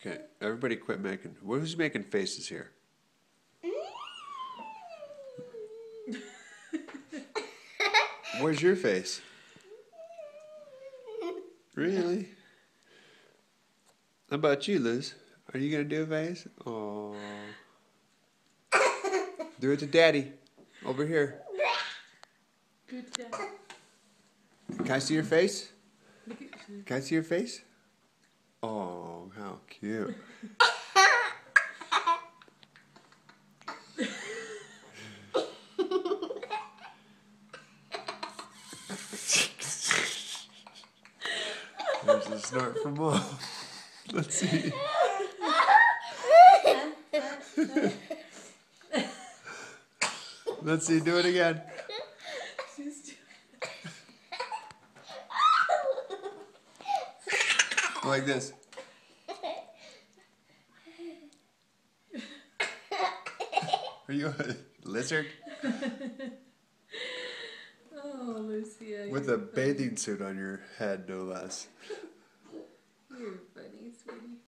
Okay, everybody quit making... Who's making faces here? Where's your face? Really? How about you, Liz? Are you going to do a face? Oh. Do it to Daddy. Over here. Good job. Can I see your face? Can I see your face? Oh, how cute. There's a snort from Mom. Let's see. Let's see, do it again. Like this. Are you a lizard? Oh, Lucia. With a bathing suit on your head, no less. You're funny, sweetie.